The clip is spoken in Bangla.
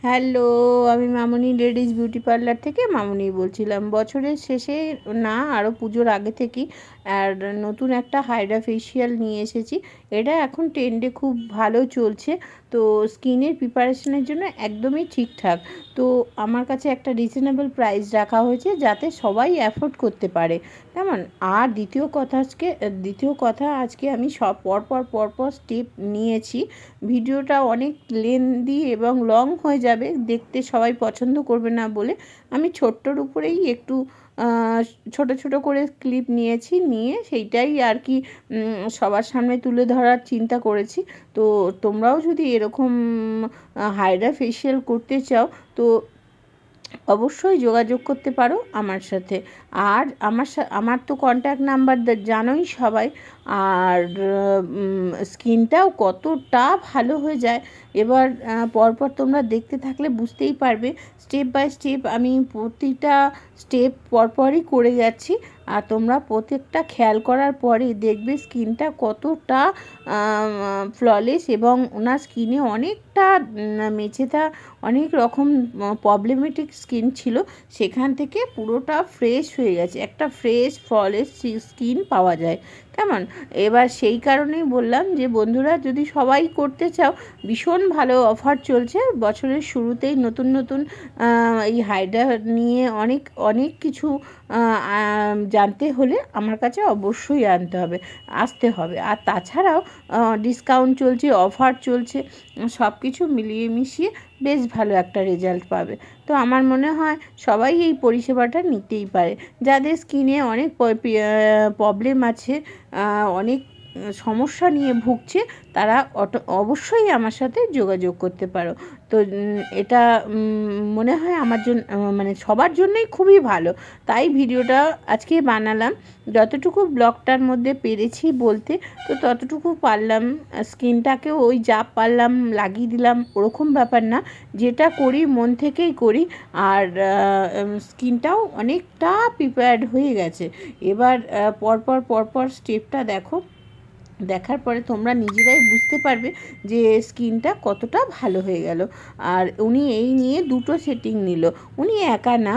হ্যালো, আমি মামনি লেডিস বিউটি পার্লার থেকে মামনি বলছিলাম। বছরের শেষে না, আরও পুজোর আগে থেকেই আর নতুন একটা হাইড্রা ফেসিয়াল নিয়ে এসেছি। এটা এখন ট্রেন্ডে খুব ভালো চলছে। তো স্কিনের প্রিপারেশনের জন্য একদমই ঠিকঠাক। তো আমার কাছে একটা রিজনেবল প্রাইস রাখা হয়েছে যাতে সবাই অ্যাফোর্ড করতে পারে, কেমন। আর দ্বিতীয় কথা আজকে আমি সব পরপর স্টেপ নিয়েছি। ভিডিওটা অনেক লেন্দি এবং লং হয়ে যাবে, দেখতে সবাই পছন্দ করবে না বলে আমি ছোট্টর উপরেই একটু ছোট ছোট করে ক্লিপ নিয়েছি, নিয়ে সেইটাই আর কি সবার সামনে তুলে ধরার চিন্তা করেছি। তো তোমরাও যদি এরকম হাইড্রা ফেসিয়াল করতে চাও তো অবশ্যই যোগাযোগ করতে পারো আমার সাথে। আর আমার তো কন্ট্যাক্ট নাম্বার জানোই সবাই। আর স্কিনটাও কতটা ভালো হয়ে যায়। এবার পরপর তোমরা দেখতে থাকলে বুঝতেই পারবে। স্টেপ বাই স্টেপ আমি প্রতিটা স্টেপ পরপরই করে যাচ্ছি। আর তোমরা প্রত্যেকটা খেয়াল করার পরে দেখবে স্কিনটা কতটা ফ্ললেস, এবং ওনার স্কিনে অনেকটা মেচেদা অনেক রকম প্রবলেমেটিক স্কিন ছিল, সেখান থেকে পুরোটা ফ্রেশ হয়ে গেছে, একটা ফ্রেশ ফ্ললেস স্কিন পাওয়া যায়, কেমন। এবার সেই কারণেই বললাম যে বন্ধুরা যদি সবাই করতে চাও, ভীষণ ভালো অফার চলছে বছরের শুরুতেই। নতুন নতুন এই হাইড্রা নিয়ে অনেক অনেক কিছু জানতে হলে আমার কাছে অবশ্যই আসতে হবে। আর তাছাড়াও ডিসকাউন্ট চলছে, অফার চলছে, সব কিছু মিলিয়ে মিশিয়ে বেশ ভালো একটা রেজাল্ট পাবে। তো আমার মনে হয় সবাই এই পরিষেবাটা নিতেই পারে। যাদের স্কিনে অনেক প্রবলেম আছে, অনেক সমস্যা নিয়ে ভুগছে, তারা অবশ্যই আমার সাথে যোগাযোগ করতে পারো। তো এটা মনে হয় আমার জন্য, মানে সবার জন্যই খুবই ভালো, তাই ভিডিওটা আজকে বানালাম। যতটুকু ব্লগটার মধ্যে পেরেছি বলতে, তো ততটুকু পারলাম। স্কিনটাকেও ওই যা পারলাম লাগিয়ে দিলাম ওরকম ব্যাপার না, যেটা করি মন থেকেই করি। আর স্কিনটাও অনেকটা প্রিপেয়ার্ড হয়ে গেছে। এবার পরপর স্টেপটা দেখো, দেখার পরে তোমরা নিজেরাই বুঝতে পারবে যে স্কিনটা কতটা ভালো হয়ে গেল। আর উনি এই নিয়ে দুটো সেটিং নিল, উনি একা না,